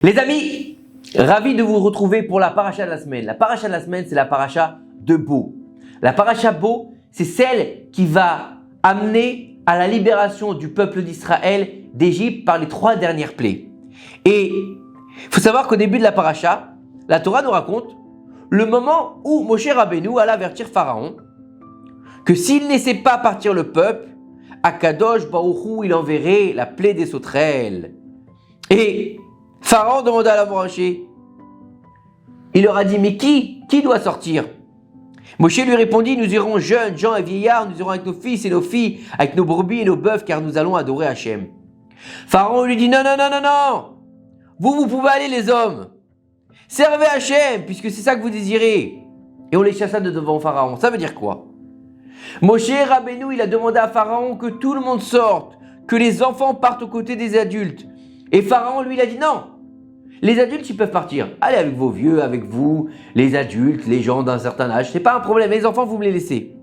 Les amis, ravi de vous retrouver pour la paracha de la semaine. La paracha de la semaine, c'est la paracha de Bo. La paracha Bo, c'est celle qui va amener à la libération du peuple d'Israël d'Égypte par les 3 dernières plaies. Et il faut savoir qu'au début de la paracha, la Torah nous raconte le moment où Moshe Rabbeinu alla avertir Pharaon que s'il ne laissait pas partir le peuple, Akadosh Baruch Hu, il enverrait la plaie des sauterelles. Et Pharaon demanda à la branchée. Il leur a dit, mais qui doit sortir? Moshe lui répondit, nous irons jeunes, gens et vieillards, nous irons avec nos fils et nos filles, avec nos brebis et nos bœufs, car nous allons adorer Hachem. Pharaon lui dit, non, vous pouvez aller les hommes. Servez Hachem, puisque c'est ça que vous désirez. Et on les chassa de devant Pharaon. Ça veut dire quoi? Moshe Rabbeinu, il a demandé à Pharaon que tout le monde sorte, que les enfants partent aux côtés des adultes. Et Pharaon, lui, il a dit non. Les adultes, ils peuvent partir. Allez avec vos vieux, avec vous, les adultes, les gens d'un certain âge. C'est pas un problème. Les enfants, vous me les laissez.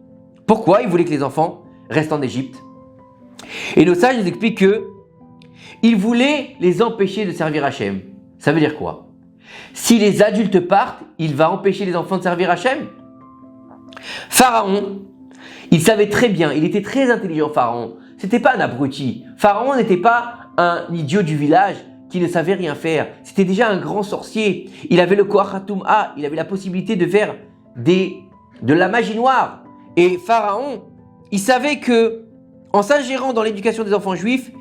Pourquoi il voulait que les enfants restent en Égypte? Et nos sages nous expliquent que il voulait les empêcher de servir Hachem. Ça veut dire quoi? Si les adultes partent, il va empêcher les enfants de servir Hachem? Pharaon, il savait très bien, il était très intelligent, Pharaon. C'était pas un abruti. Pharaon n'était pas un idiot du village qui ne savait rien faire. C'était déjà un grand sorcier. Il avait le Koach HaTum'a, il avait la possibilité de faire de la magie noire. Et Pharaon, il savait que, en s'ingérant dans l'éducation des enfants juifs,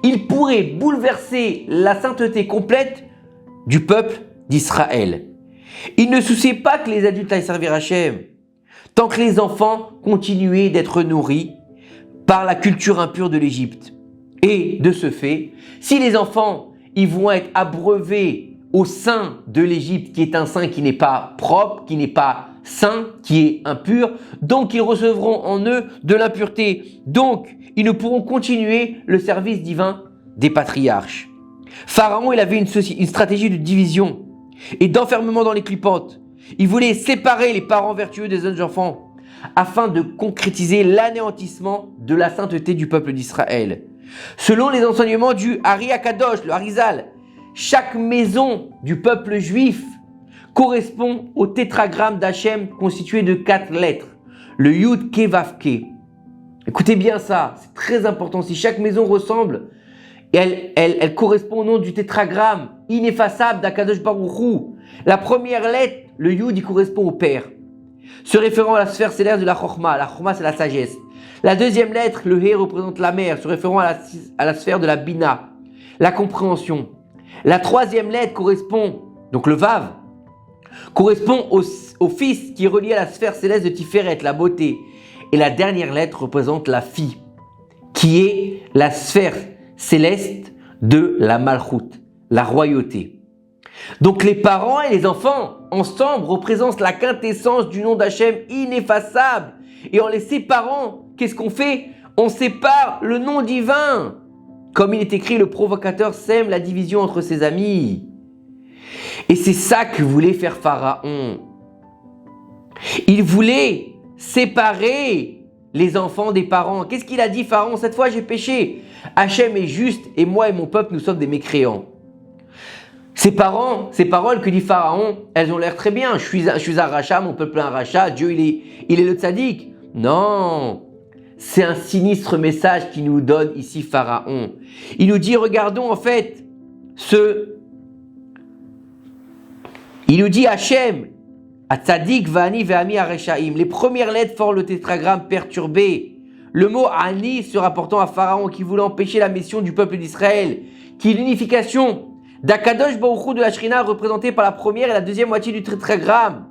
il pourrait bouleverser la sainteté complète du peuple d'Israël. Il ne souciait pas que les adultes aillent servir Hachem, tant que les enfants continuaient d'être nourris par la culture impure de l'Égypte. Et de ce fait, si les enfants ils vont être abreuvés au sein de l'Égypte, qui est un sein qui n'est pas propre, qui n'est pas saint, qui est impur, donc ils recevront en eux de l'impureté. Donc, ils ne pourront continuer le service divin des patriarches. Pharaon, il avait une stratégie de division et d'enfermement dans les clipantes. Il voulait séparer les parents vertueux des jeunes enfants afin de concrétiser l'anéantissement de la sainteté du peuple d'Israël. Selon les enseignements du Ari Akadosh, le Harizal, chaque maison du peuple juif correspond au tétragramme d'Hachem constitué de 4 lettres, le Yud Ke Vav Ke. Écoutez bien ça, c'est très important. Si chaque maison ressemble, elle correspond au nom du tétragramme ineffaçable d'Akadosh Baruch Hu. La première lettre, le Yud, il correspond au Père, se référant à la sphère céleste de la Chokhma. La Chokhma, c'est la sagesse. La deuxième lettre, le He, représente la mer, se référant à la sphère de la Bina, la compréhension. La troisième lettre correspond, donc le Vav, correspond au fils qui est relié à la sphère céleste de Tiferet, la beauté. Et la dernière lettre représente la fille, qui est la sphère céleste de la Malchut, la royauté. Donc les parents et les enfants, ensemble, représentent la quintessence du nom d'Hachem ineffaçable. Et en les séparant, qu'est-ce qu'on fait? On sépare le nom divin. Comme il est écrit, le provocateur sème la division entre ses amis. Et c'est ça que voulait faire Pharaon. Il voulait séparer les enfants des parents. Qu'est-ce qu'il a dit, Pharaon? Cette fois, j'ai péché. Hachem est juste et moi et mon peuple, nous sommes des mécréants. Ces paroles que dit Pharaon, elles ont l'air très bien. Je suis un rachat, mon peuple est un rachat, Dieu il est le tzaddik. Non, c'est un sinistre message qu'il nous donne ici Pharaon. Il nous dit, regardons en fait, il nous dit Hachem, Atzadik vani ve'ami areshaim. Les premières lettres forment le tétragramme perturbé. Le mot Ani se rapportant à Pharaon qui voulait empêcher la mission du peuple d'Israël, qui est l'unification d'Akadosh Baruch Hu de la Shrina représentée par la première et la deuxième moitié du tétragramme.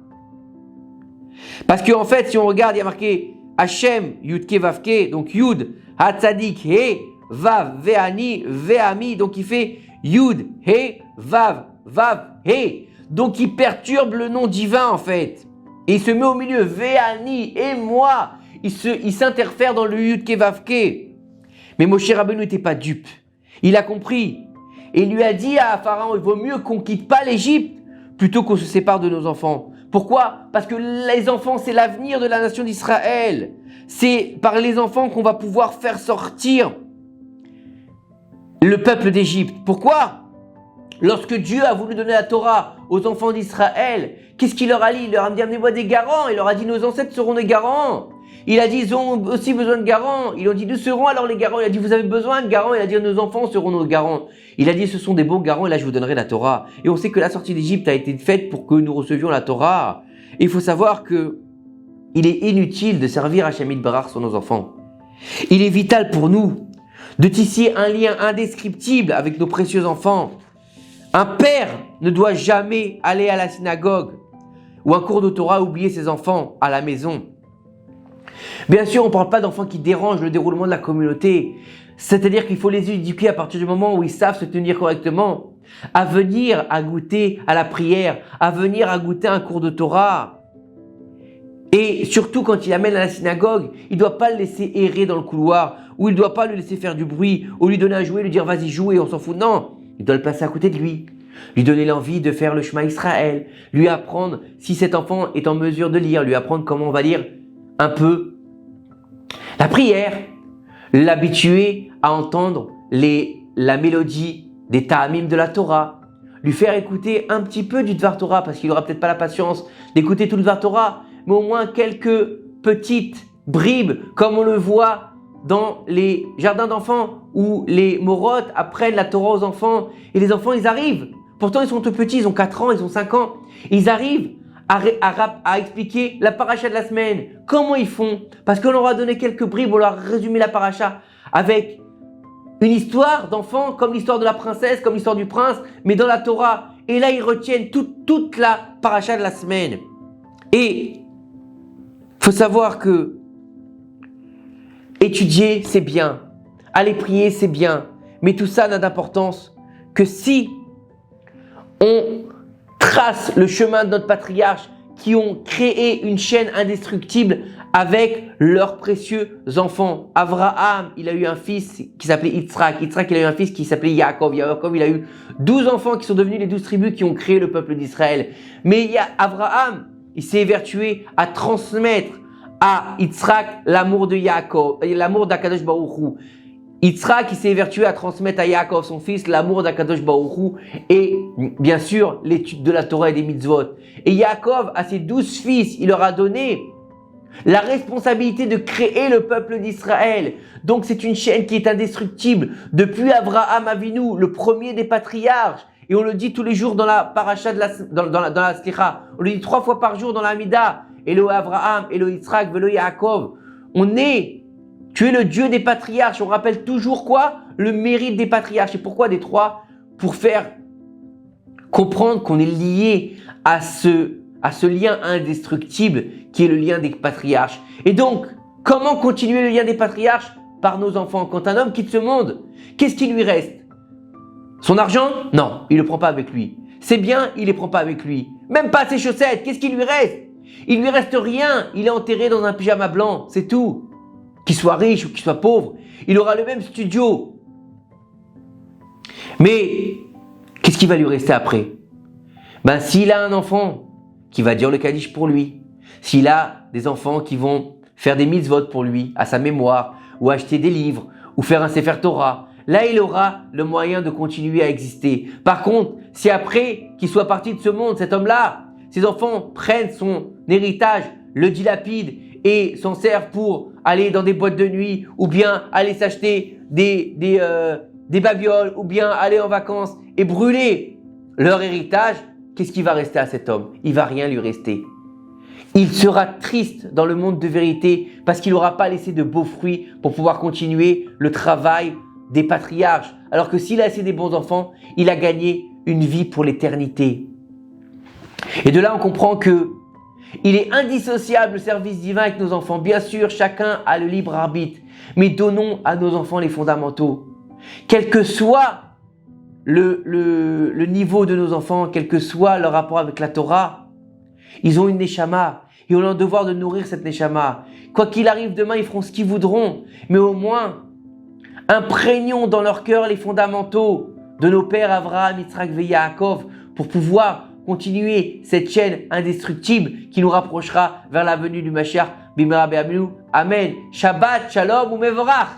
Parce qu'en fait, si on regarde, il y a marqué Hachem, Yud Ke Vav Ke, donc Yud, Hatzadik, He, Vav, Ve'ani, Ve'ami, donc il fait Yud, He, Vav, Vav, He. Donc il perturbe le nom divin en fait. Et il se met au milieu, Ve'ani, et moi. Il s'interfère dans le Yud Ke Vav Ke. Mais Moshe Rabbeinu n'était pas dupe. Il a compris. Et il lui a dit à Pharaon, il vaut mieux qu'on quitte pas l'Égypte plutôt qu'on se sépare de nos enfants. Pourquoi? Parce que les enfants, c'est l'avenir de la nation d'Israël. C'est par les enfants qu'on va pouvoir faire sortir le peuple d'Égypte. Pourquoi? Lorsque Dieu a voulu donner la Torah aux enfants d'Israël, qu'est-ce qu'il leur a dit? Il leur a dit amenez-moi des garants. Il leur a dit nos ancêtres seront des garants. Il a dit ils ont aussi besoin de garants. Ils ont dit nous serons alors les garants. Il a dit vous avez besoin de garants. Il a dit nos enfants seront nos garants. Il a dit ce sont des beaux garants et là je vous donnerai la Torah. Et on sait que la sortie d'Égypte a été faite pour que nous recevions la Torah. Et il faut savoir que il est inutile de servir Hachem Yitbarach sur nos enfants. Il est vital pour nous de tisser un lien indescriptible avec nos précieux enfants. Un père ne doit jamais aller à la synagogue ou un cours de Torah oublier ses enfants à la maison. Bien sûr, on ne parle pas d'enfants qui dérangent le déroulement de la communauté. C'est-à-dire qu'il faut les éduquer à partir du moment où ils savent se tenir correctement, à venir à goûter à la prière, à venir à goûter à un cours de Torah. Et surtout quand il amène à la synagogue, il ne doit pas le laisser errer dans le couloir, ou il ne doit pas le laisser faire du bruit, ou lui donner un jouet, lui dire vas-y joue et on s'en fout. Non, il doit le placer à côté de lui donner l'envie de faire le Shema Israël, lui apprendre, si cet enfant est en mesure de lire, lui apprendre comment on va lire un peu la prière, l'habituer à entendre la mélodie des ta'amim de la Torah, lui faire écouter un petit peu du Dvar Torah, parce qu'il n'aura peut-être pas la patience d'écouter tout le Dvar Torah, mais au moins quelques petites bribes, comme on le voit dans les jardins d'enfants, où les morotes apprennent la Torah aux enfants, et les enfants ils arrivent, pourtant ils sont tout petits, ils ont 4 ans, ils ont 5 ans, ils arrivent à expliquer la paracha de la semaine. Comment ils font? Parce qu'on leur a donné quelques bribes, on leur a résumé la paracha avec une histoire d'enfant, comme l'histoire de la princesse, comme l'histoire du prince, mais dans la Torah. Et là, ils retiennent toute la paracha de la semaine. Et faut savoir que étudier, c'est bien. Aller prier, c'est bien. Mais tout ça n'a d'importance que si on trace le chemin de notre patriarche qui ont créé une chaîne indestructible avec leurs précieux enfants. Abraham, il a eu un fils qui s'appelait Yitzhak. Yitzhak, il a eu un fils qui s'appelait Yaakov. Yaakov, il a eu 12 enfants qui sont devenus les 12 tribus qui ont créé le peuple d'Israël. Mais Abraham, il s'est évertué à transmettre à Yitzhak l'amour de Yaakov, l'amour d'Akadosh Baruch Hu. Yitzhak, il s'est évertué à transmettre à Yaakov, son fils, l'amour d'Akadosh Baruch Hu et bien sûr l'étude de la Torah et des mitzvot. Et Yaakov, à ses 12 fils, il leur a donné la responsabilité de créer le peuple d'Israël. Donc c'est une chaîne qui est indestructible. Depuis Abraham Avinu, le premier des patriarches, et on le dit tous les jours dans la paracha dans la Slicha, on le dit 3 fois par jour dans la Hamida, Elo Abraham, Elo Yitzhak, Velo Yaakov. Tu es le Dieu des patriarches. On rappelle toujours quoi? Le mérite des patriarches. Et pourquoi des 3? Pour faire comprendre qu'on est lié à ce lien indestructible qui est le lien des patriarches. Et donc, comment continuer le lien des patriarches? Par nos enfants. Quand un homme quitte ce monde, qu'est-ce qui lui reste? Son argent? Non, il ne le prend pas avec lui. Ses biens, il ne les prend pas avec lui. Même pas ses chaussettes. Qu'est-ce qui lui reste? Il lui reste rien. Il est enterré dans un pyjama blanc. C'est tout. Qu'il soit riche ou qu'il soit pauvre, il aura le même studio. Mais qu'est-ce qui va lui rester après? S'il a un enfant qui va dire le Kaddish pour lui, s'il a des enfants qui vont faire des mitzvot pour lui, à sa mémoire, ou acheter des livres, ou faire un Sefer Torah, là il aura le moyen de continuer à exister. Par contre, si après qu'il soit parti de ce monde, cet homme-là, ses enfants prennent son héritage, le dilapident, et s'en servent pour aller dans des boîtes de nuit ou bien aller s'acheter des babioles ou bien aller en vacances et brûler leur héritage, qu'est-ce qui va rester à cet homme? Il va rien lui rester. Il sera triste dans le monde de vérité parce qu'il n'aura pas laissé de beaux fruits pour pouvoir continuer le travail des patriarches. Alors que s'il a laissé des bons enfants, il a gagné une vie pour l'éternité. Et de là, on comprend que il est indissociable le service divin avec nos enfants. Bien sûr, chacun a le libre arbitre, mais donnons à nos enfants les fondamentaux. Quel que soit le niveau de nos enfants, quel que soit leur rapport avec la Torah, ils ont une neshama et on a le devoir de nourrir cette neshama. Quoi qu'il arrive demain, ils feront ce qu'ils voudront, mais au moins, imprégnons dans leur cœur les fondamentaux de nos pères Abraham, Yitzhak et Yaakov pour pouvoir continuer cette chaîne indestructible qui nous rapprochera vers la venue du Mashiach. Bimra Be'aminu. Amen. Shabbat, Shalom ou Mevorach.